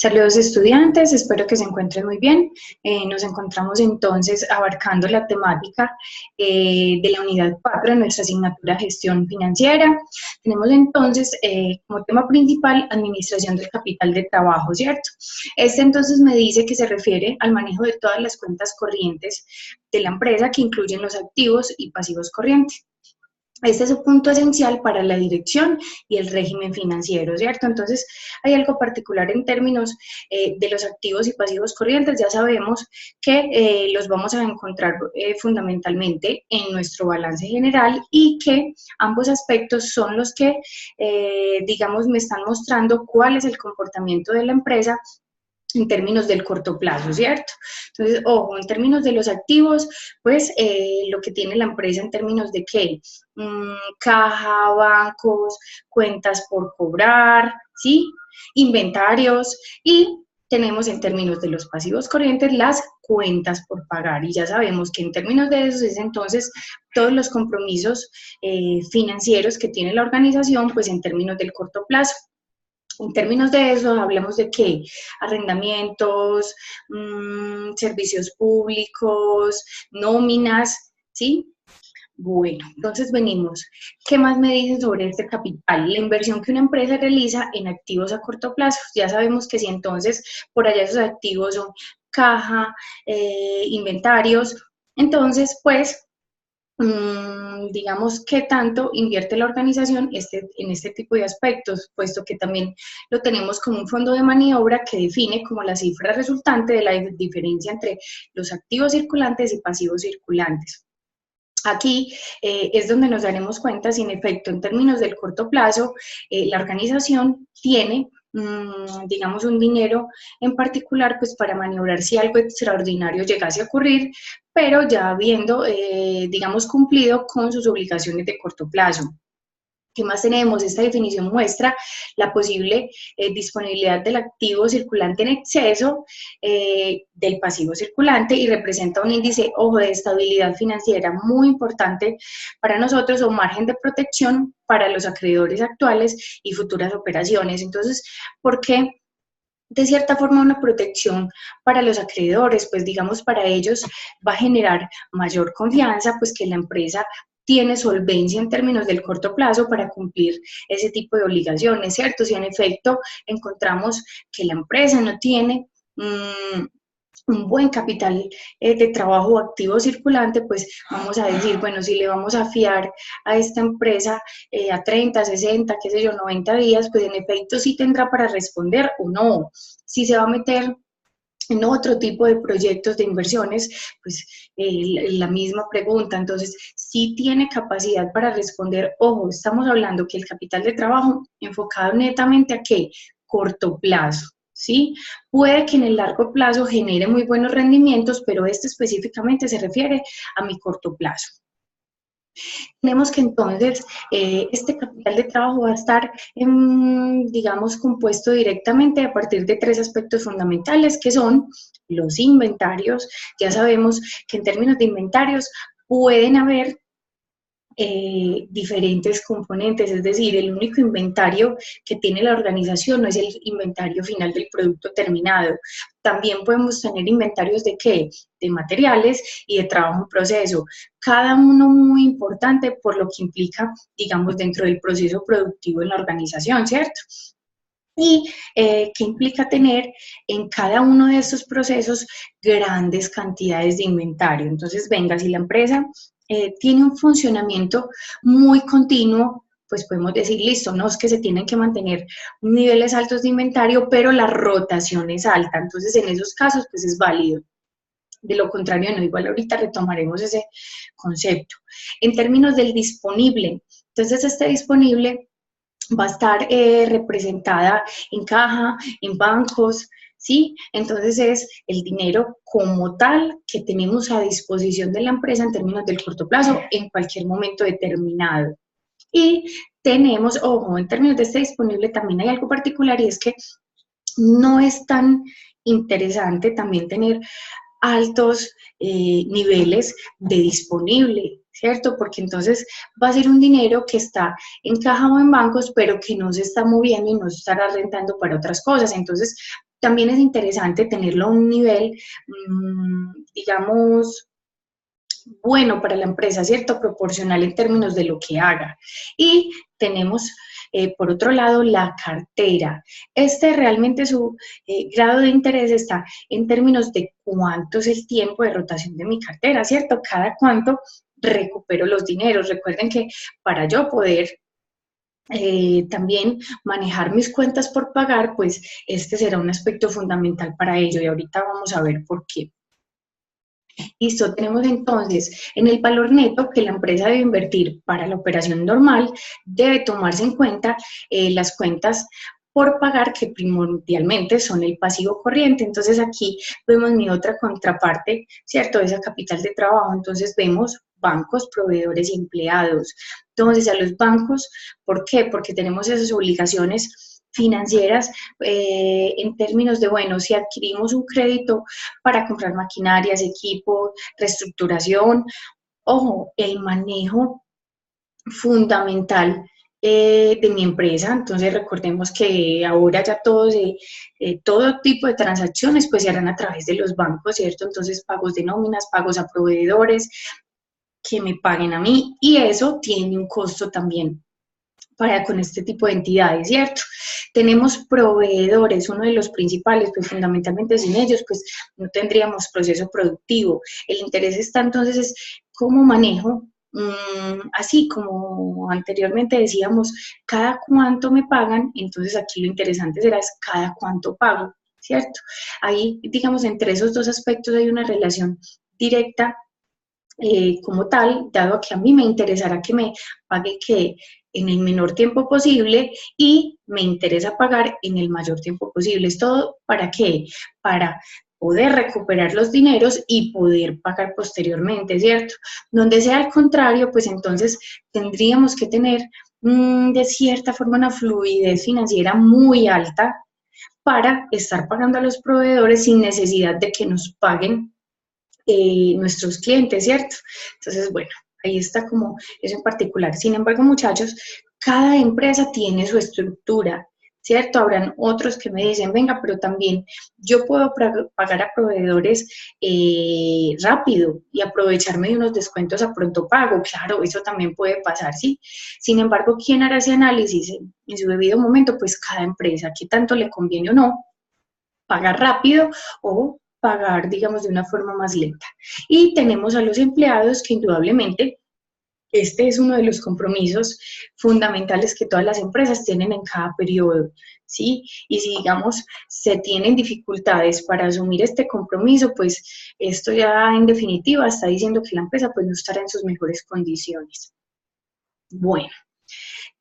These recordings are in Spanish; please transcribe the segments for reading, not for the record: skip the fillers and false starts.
Saludos estudiantes, espero que se encuentren muy bien. Nos encontramos entonces abarcando la temática de la unidad 4 de nuestra asignatura Gestión Financiera. Tenemos entonces como tema principal Administración del Capital de Trabajo, ¿cierto? Este entonces me dice que se refiere al manejo de todas las cuentas corrientes de la empresa que incluyen los activos y pasivos corrientes. Este es un punto esencial para la dirección y el régimen financiero, ¿cierto? Entonces, hay algo particular en términos de los activos y pasivos corrientes. Ya sabemos que los vamos a encontrar fundamentalmente en nuestro balance general y que ambos aspectos son los que, digamos, me están mostrando cuál es el comportamiento de la empresa en términos del corto plazo, ¿cierto? Entonces, ojo, en términos de los activos, pues lo que tiene la empresa en términos de qué, caja, bancos, cuentas por cobrar, ¿sí? Inventarios y tenemos en términos de los pasivos corrientes las cuentas por pagar y ya sabemos que en términos de eso es entonces todos los compromisos financieros que tiene la organización, pues en términos del corto plazo. En términos de eso, hablemos de qué, arrendamientos, servicios públicos, nóminas, ¿sí? Bueno, entonces venimos. ¿Qué más me dicen sobre este capital? La inversión que una empresa realiza en activos a corto plazo. Ya sabemos que si entonces por allá esos activos son caja, inventarios, entonces pues digamos, qué tanto invierte la organización en este tipo de aspectos, puesto que también lo tenemos como un fondo de maniobra que define como la cifra resultante de la diferencia entre los activos circulantes y pasivos circulantes. Aquí es donde nos daremos cuenta si en efecto en términos del corto plazo la organización tiene digamos un dinero en particular pues para maniobrar si algo extraordinario llegase a ocurrir, pero ya habiendo digamos cumplido con sus obligaciones de corto plazo. ¿Qué más tenemos? Esta definición muestra la posible disponibilidad del activo circulante en exceso del pasivo circulante y representa un índice, ojo, de estabilidad financiera muy importante para nosotros o margen de protección para los acreedores actuales y futuras operaciones. Entonces, ¿por qué? De cierta forma una protección para los acreedores, pues digamos para ellos va a generar mayor confianza, pues que la empresa tiene solvencia en términos del corto plazo para cumplir ese tipo de obligaciones, ¿cierto? Si en efecto encontramos que la empresa no tiene un buen capital de trabajo activo circulante, pues vamos a decir, bueno, si le vamos a fiar a esta empresa a 30, 60, qué sé yo, 90 días, pues en efecto sí tendrá para responder o no. Si se va a meter en otro tipo de proyectos de inversiones, pues la misma pregunta. Entonces, si tiene capacidad para responder, ojo, estamos hablando que el capital de trabajo enfocado netamente a qué, corto plazo, ¿sí? Puede que en el largo plazo genere muy buenos rendimientos, pero este específicamente se refiere a mi corto plazo. Tenemos que entonces este capital de trabajo va a estar, digamos, compuesto directamente a partir de tres aspectos fundamentales que son los inventarios. Ya sabemos que en términos de inventarios pueden haber diferentes componentes, es decir, el único inventario que tiene la organización no es el inventario final del producto terminado. También podemos tener inventarios de ¿qué? De materiales y de trabajo en proceso. Cada uno muy importante por lo que implica, digamos, dentro del proceso productivo en la organización, ¿cierto? Y que implica tener en cada uno de estos procesos grandes cantidades de inventario. Entonces, venga, si la empresa tiene un funcionamiento muy continuo, pues podemos decir, listo, no es que se tienen que mantener niveles altos de inventario, pero la rotación es alta. Entonces, en esos casos, pues es válido. De lo contrario, no, igual ahorita retomaremos ese concepto. En términos del disponible, entonces este disponible va a estar representada en caja, en bancos, ¿sí? Entonces es el dinero como tal que tenemos a disposición de la empresa en términos del corto plazo en cualquier momento determinado. Y tenemos, ojo, en términos de este disponible también hay algo particular y es que no es tan interesante también tener altos niveles de disponible, ¿cierto? Porque entonces va a ser un dinero que está en caja o en bancos, pero que no se está moviendo y no se estará rentando para otras cosas. Entonces, también es interesante tenerlo a un nivel, digamos, bueno para la empresa, ¿cierto? Proporcional en términos de lo que haga. Y tenemos, por otro lado, la cartera. Realmente su grado de interés está en términos de cuánto es el tiempo de rotación de mi cartera, ¿cierto? Cada cuánto recupero los dineros. Recuerden que para yo poder también manejar mis cuentas por pagar, pues este será un aspecto fundamental para ello y ahorita vamos a ver por qué. Listo, tenemos entonces en el valor neto que la empresa debe invertir para la operación normal, debe tomarse en cuenta las cuentas por pagar que primordialmente son el pasivo corriente. Entonces aquí vemos mi otra contraparte, ¿cierto? Esa capital de trabajo. Entonces vemos bancos, proveedores y empleados. Entonces a los bancos, ¿por qué? Porque tenemos esas obligaciones financieras en términos de, bueno, si adquirimos un crédito para comprar maquinarias, equipos, reestructuración, ojo, el manejo fundamental de mi empresa. Entonces recordemos que ahora ya todo tipo de transacciones pues se harán a través de los bancos, ¿cierto? Entonces pagos de nóminas, pagos a proveedores que me paguen a mí y eso tiene un costo también para con este tipo de entidades, ¿cierto? Tenemos proveedores, uno de los principales, pues fundamentalmente sin ellos, pues no tendríamos proceso productivo. El interés está entonces es cómo manejo, así como anteriormente decíamos, cada cuánto me pagan, entonces aquí lo interesante será es cada cuánto pago, ¿cierto? Ahí, digamos, entre esos dos aspectos hay una relación directa como tal, dado que a mí me interesará que me pague que en el menor tiempo posible y me interesa pagar en el mayor tiempo posible. ¿Esto para qué? Para poder recuperar los dineros y poder pagar posteriormente, ¿cierto? Donde sea al contrario, pues entonces tendríamos que tener de cierta forma una fluidez financiera muy alta para estar pagando a los proveedores sin necesidad de que nos paguen nuestros clientes, ¿cierto? Entonces, bueno, ahí está como eso en particular. Sin embargo, muchachos, cada empresa tiene su estructura, ¿cierto? Habrán otros que me dicen, venga, pero también yo puedo pagar a proveedores rápido y aprovecharme de unos descuentos a pronto pago. Claro, eso también puede pasar, ¿sí? Sin embargo, ¿quién hará ese análisis en su debido momento? Pues cada empresa, qué tanto le conviene o no pagar rápido o pagar, digamos, de una forma más lenta. Y tenemos a los empleados que indudablemente este es uno de los compromisos fundamentales que todas las empresas tienen en cada periodo, ¿sí? Y si, digamos, se tienen dificultades para asumir este compromiso, pues esto ya en definitiva está diciendo que la empresa pues no estará en sus mejores condiciones. Bueno.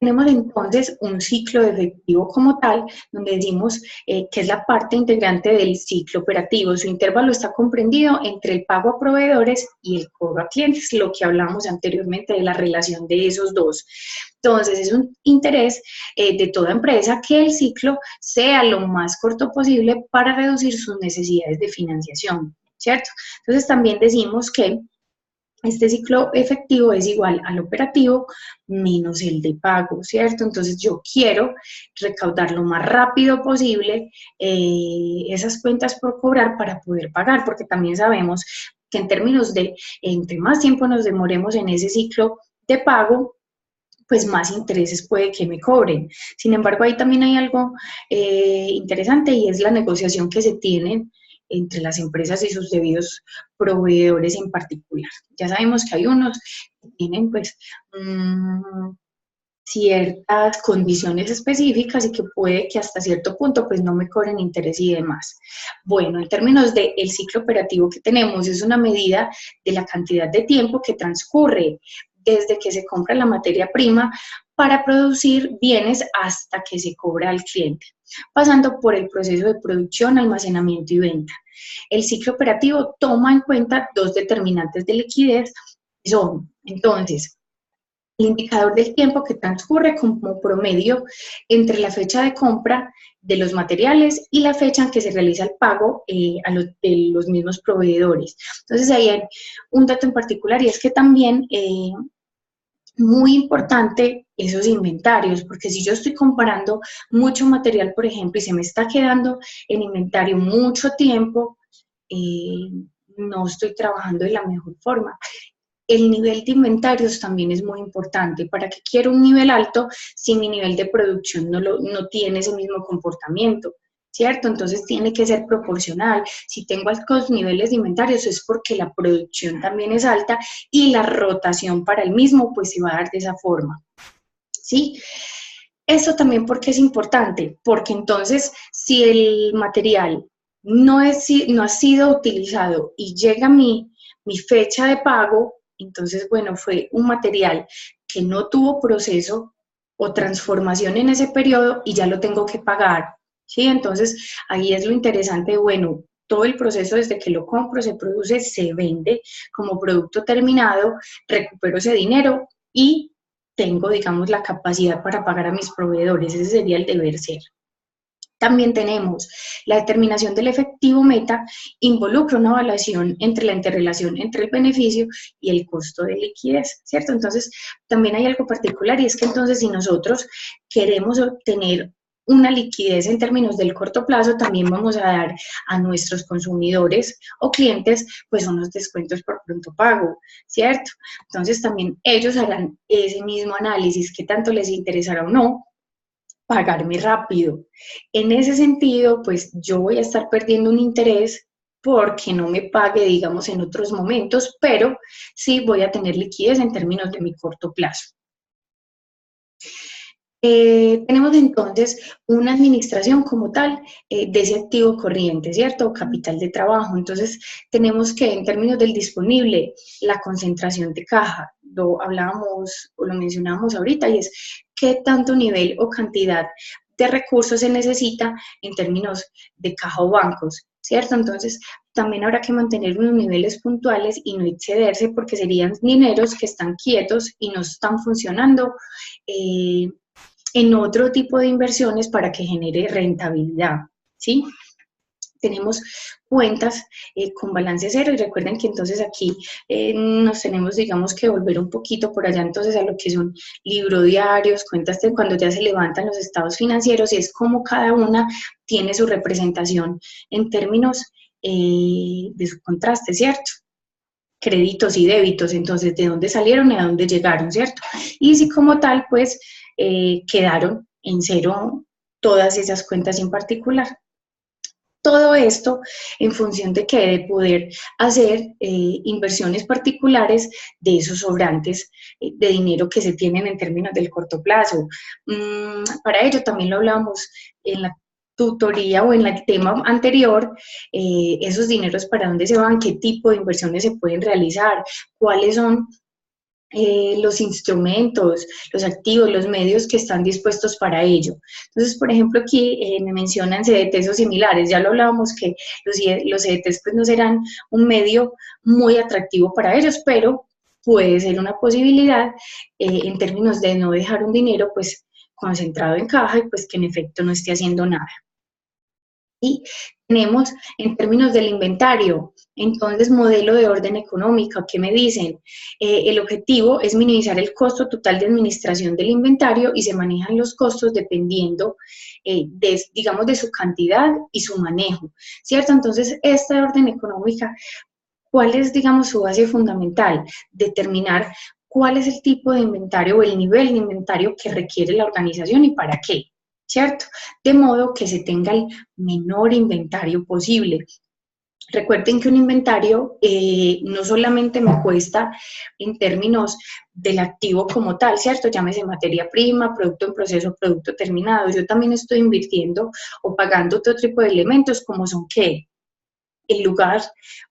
Tenemos entonces un ciclo efectivo como tal, donde decimos que es la parte integrante del ciclo operativo. Su intervalo está comprendido entre el pago a proveedores y el cobro a clientes, lo que hablamos anteriormente de la relación de esos dos. Entonces, es un interés de toda empresa que el ciclo sea lo más corto posible para reducir sus necesidades de financiación, ¿cierto? Entonces, también decimos que este ciclo efectivo es igual al operativo menos el de pago, ¿cierto? Entonces yo quiero recaudar lo más rápido posible esas cuentas por cobrar para poder pagar, porque también sabemos que en términos de entre más tiempo nos demoremos en ese ciclo de pago, pues más intereses puede que me cobren. Sin embargo, ahí también hay algo interesante y es la negociación que se tiene entre las empresas y sus debidos proveedores en particular. Ya sabemos que hay unos que tienen pues ciertas condiciones específicas y que puede que hasta cierto punto pues no me cobren interés y demás. Bueno, en términos del ciclo operativo que tenemos, es una medida de la cantidad de tiempo que transcurre desde que se compra la materia prima para producir bienes hasta que se cobra al cliente, pasando por el proceso de producción, almacenamiento y venta. El ciclo operativo toma en cuenta dos determinantes de liquidez, que son, entonces, el indicador del tiempo que transcurre como promedio entre la fecha de compra de los materiales y la fecha en que se realiza el pago de los mismos proveedores. Entonces, ahí hay un dato en particular y es que también muy importante esos inventarios, porque si yo estoy comparando mucho material, por ejemplo, y se me está quedando en inventario mucho tiempo, no estoy trabajando de la mejor forma. El nivel de inventarios también es muy importante. ¿Para qué quiero un nivel alto si mi nivel de producción no tiene ese mismo comportamiento? ¿Cierto? Entonces tiene que ser proporcional. Si tengo altos niveles de inventarios es porque la producción también es alta y la rotación para el mismo pues se va a dar de esa forma. ¿Sí? Eso también porque es importante, porque entonces si el material no ha sido utilizado y llega mi fecha de pago, entonces, bueno, fue un material que no tuvo proceso o transformación en ese periodo y ya lo tengo que pagar, ¿sí? Entonces, ahí es lo interesante, bueno, todo el proceso desde que lo compro, se produce, se vende como producto terminado, recupero ese dinero y tengo, digamos, la capacidad para pagar a mis proveedores. Ese sería el deber ser. También tenemos la determinación del efectivo meta, involucra una evaluación entre la interrelación entre el beneficio y el costo de liquidez, ¿cierto? Entonces, también hay algo particular y es que entonces si nosotros queremos obtener una liquidez en términos del corto plazo, también vamos a dar a nuestros consumidores o clientes pues unos descuentos por pronto pago, ¿cierto? Entonces también ellos harán ese mismo análisis, qué tanto les interesará o no pagarme rápido. En ese sentido, pues yo voy a estar perdiendo un interés porque no me pague, digamos, en otros momentos, pero sí voy a tener liquidez en términos de mi corto plazo. Tenemos entonces una administración como tal de ese activo corriente, ¿cierto? Capital de trabajo. Entonces, tenemos que en términos del disponible, la concentración de caja, lo hablábamos o lo mencionábamos ahorita, y es qué tanto nivel o cantidad de recursos se necesita en términos de caja o bancos, ¿cierto? Entonces, también habrá que mantener unos niveles puntuales y no excederse porque serían dineros que están quietos y no están funcionando. En otro tipo de inversiones para que genere rentabilidad, ¿sí? Tenemos cuentas con balance cero y recuerden que entonces aquí nos tenemos, digamos, que volver un poquito por allá entonces a lo que son libro diarios, cuentas de cuando ya se levantan los estados financieros y es como cada una tiene su representación en términos de su contraste, ¿cierto? Créditos y débitos, entonces de dónde salieron y a dónde llegaron, ¿cierto? Y si como tal, pues quedaron en cero todas esas cuentas en particular. Todo esto en función de que de poder hacer inversiones particulares de esos sobrantes de dinero que se tienen en términos del corto plazo. Para ello también lo hablábamos en la tutoría o en el tema anterior, esos dineros para dónde se van, qué tipo de inversiones se pueden realizar, cuáles son los instrumentos, los activos, los medios que están dispuestos para ello. Entonces, por ejemplo, aquí me mencionan CDTs o similares, ya lo hablábamos que los CDTs pues no serán un medio muy atractivo para ellos, pero puede ser una posibilidad en términos de no dejar un dinero pues concentrado en caja y pues que en efecto no esté haciendo nada. Y tenemos en términos del inventario, entonces modelo de orden económico, ¿qué me dicen? El objetivo es minimizar el costo total de administración del inventario y se manejan los costos dependiendo, digamos, de su cantidad y su manejo, ¿cierto? Entonces, esta orden económica, ¿cuál es, digamos, su base fundamental? Determinar cuál es el tipo de inventario o el nivel de inventario que requiere la organización y para qué. ¿Cierto? De modo que se tenga el menor inventario posible. Recuerden que un inventario no solamente me cuesta en términos del activo como tal, ¿cierto? Llámese materia prima, producto en proceso, producto terminado. Yo también estoy invirtiendo o pagando otro tipo de elementos como son ¿qué? El lugar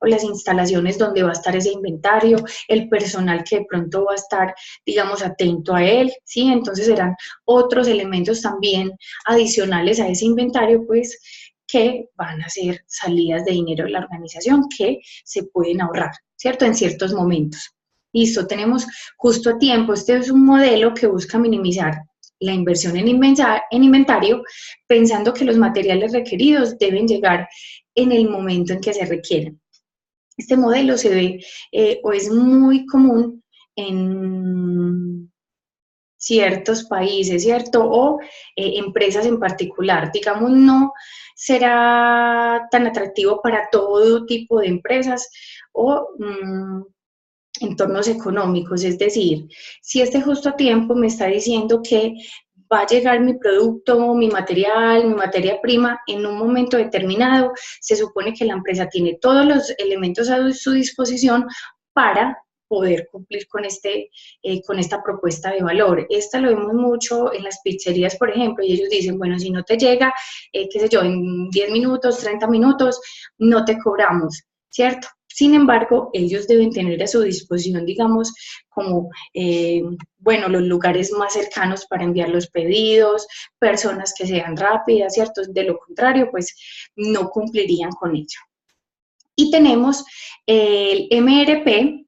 o las instalaciones donde va a estar ese inventario, el personal que de pronto va a estar, digamos, atento a él, ¿sí? Entonces serán otros elementos también adicionales a ese inventario, pues, que van a ser salidas de dinero de la organización que se pueden ahorrar, ¿cierto? En ciertos momentos. Listo, tenemos justo a tiempo. Este es un modelo que busca minimizar la inversión en inventario, pensando que los materiales requeridos deben llegar en el momento en que se requieren. Este modelo se ve o es muy común en ciertos países, ¿cierto? O empresas en particular. Digamos, no será tan atractivo para todo tipo de empresas o entornos económicos. Es decir, si este justo a tiempo me está diciendo que va a llegar mi producto, mi material, mi materia prima en un momento determinado, se supone que la empresa tiene todos los elementos a su disposición para poder cumplir con esta propuesta de valor. Esta lo vemos mucho en las pizzerías, por ejemplo, y ellos dicen, bueno, si no te llega, qué sé yo, en 10 minutos, 30 minutos, no te cobramos, ¿cierto? Sin embargo, ellos deben tener a su disposición, digamos, como, bueno, los lugares más cercanos para enviar los pedidos, personas que sean rápidas, ¿cierto? De lo contrario, pues no cumplirían con ello. Y tenemos el MRP,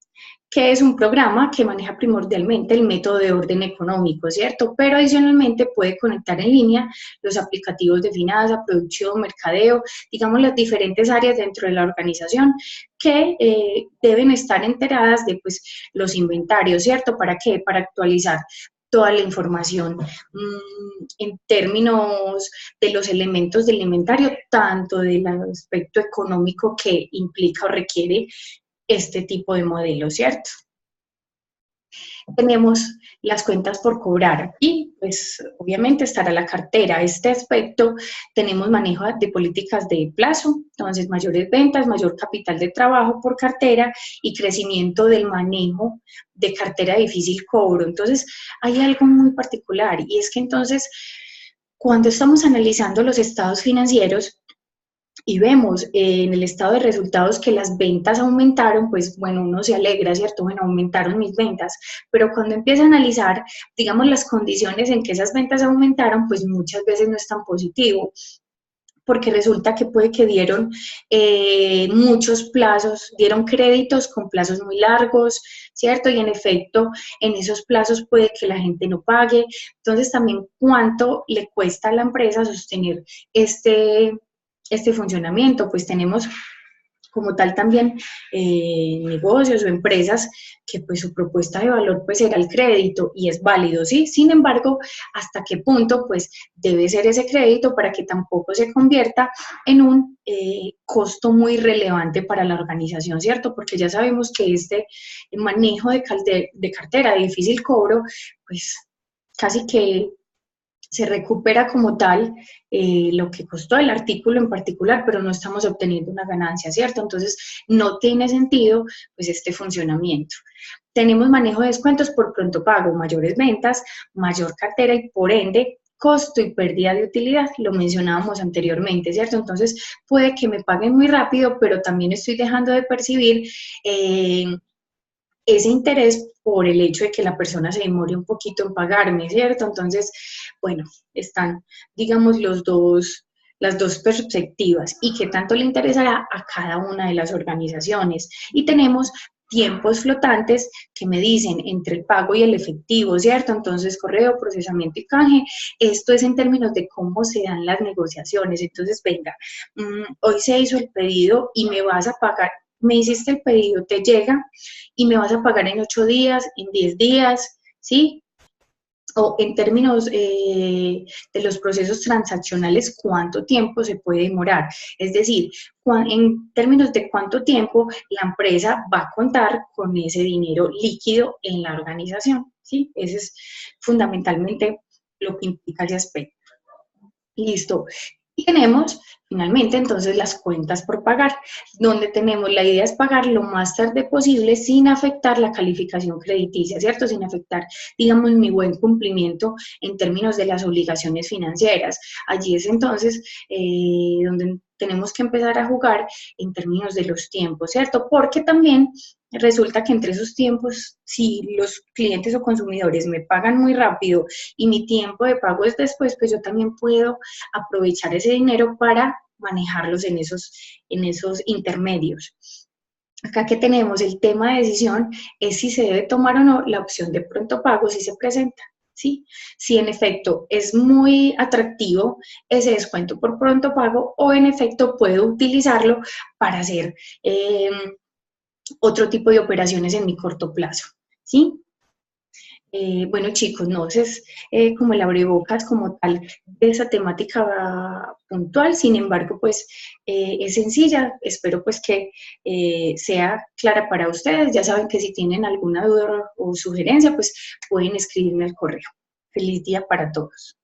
que es un programa que maneja primordialmente el método de orden económico, ¿cierto? Pero adicionalmente puede conectar en línea los aplicativos de finanzas, producción, mercadeo, digamos las diferentes áreas dentro de la organización que deben estar enteradas de pues, los inventarios, ¿cierto? ¿Para qué? Para actualizar toda la información en términos de los elementos del inventario, tanto del aspecto económico que implica o requiere este tipo de modelo, ¿cierto? Tenemos las cuentas por cobrar y pues obviamente estará la cartera. Este aspecto tenemos manejo de políticas de plazo, entonces mayores ventas, mayor capital de trabajo por cartera y crecimiento del manejo de cartera de difícil cobro. Entonces hay algo muy particular y es que entonces cuando estamos analizando los estados financieros, y vemos en el estado de resultados que las ventas aumentaron, pues bueno, uno se alegra, ¿cierto? Bueno, aumentaron mis ventas, pero cuando empieza a analizar, digamos, las condiciones en que esas ventas aumentaron, pues muchas veces no es tan positivo, porque resulta que puede que dieron muchos plazos, dieron créditos con plazos muy largos, ¿cierto? Y en efecto, en esos plazos puede que la gente no pague. Entonces, también cuánto le cuesta a la empresa sostener este funcionamiento, pues tenemos como tal también negocios o empresas que pues su propuesta de valor pues era el crédito y es válido, ¿sí? Sin embargo, ¿hasta qué punto pues debe ser ese crédito para que tampoco se convierta en un costo muy relevante para la organización, ¿cierto? Porque ya sabemos que este manejo de cartera de difícil cobro pues casi que se recupera como tal lo que costó el artículo en particular, pero no estamos obteniendo una ganancia, ¿cierto? Entonces, no tiene sentido pues este funcionamiento. Tenemos manejo de descuentos por pronto pago, mayores ventas, mayor cartera y por ende costo y pérdida de utilidad, lo mencionábamos anteriormente, ¿cierto? Entonces, puede que me paguen muy rápido, pero también estoy dejando de percibir ese interés por el hecho de que la persona se demore un poquito en pagarme, ¿cierto? Entonces, bueno, están, digamos, las dos perspectivas y qué tanto le interesará a cada una de las organizaciones. Y tenemos tiempos flotantes que me dicen entre el pago y el efectivo, ¿cierto? Entonces, correo, procesamiento y canje, esto es en términos de cómo se dan las negociaciones. Entonces, venga, hoy se hizo el pedido y me vas a pagar, me hiciste el pedido, te llega y me vas a pagar en 8 días, en 10 días, ¿sí? O en términos de los procesos transaccionales, ¿cuánto tiempo se puede demorar? Es decir, en términos de cuánto tiempo la empresa va a contar con ese dinero líquido en la organización, ¿sí? Ese es fundamentalmente lo que implica ese aspecto. Listo. Y tenemos finalmente entonces las cuentas por pagar, donde tenemos la idea es pagar lo más tarde posible sin afectar la calificación crediticia, ¿cierto? Sin afectar, digamos, mi buen cumplimiento en términos de las obligaciones financieras. Allí es entonces donde tenemos que empezar a jugar en términos de los tiempos, ¿cierto? Porque también resulta que entre esos tiempos, si los clientes o consumidores me pagan muy rápido y mi tiempo de pago es después, pues yo también puedo aprovechar ese dinero para manejarlos en esos intermedios. Acá que tenemos el tema de decisión es si se debe tomar o no la opción de pronto pago si se presenta. ¿Sí? Si en efecto es muy atractivo ese descuento por pronto pago o en efecto puedo utilizarlo para hacer otro tipo de operaciones en mi corto plazo. ¿Sí? Bueno, chicos, no es como el abrebocas como tal de esa temática puntual, sin embargo, pues es sencilla. Espero pues que sea clara para ustedes. Ya saben que si tienen alguna duda o sugerencia, pues pueden escribirme al correo. Feliz día para todos.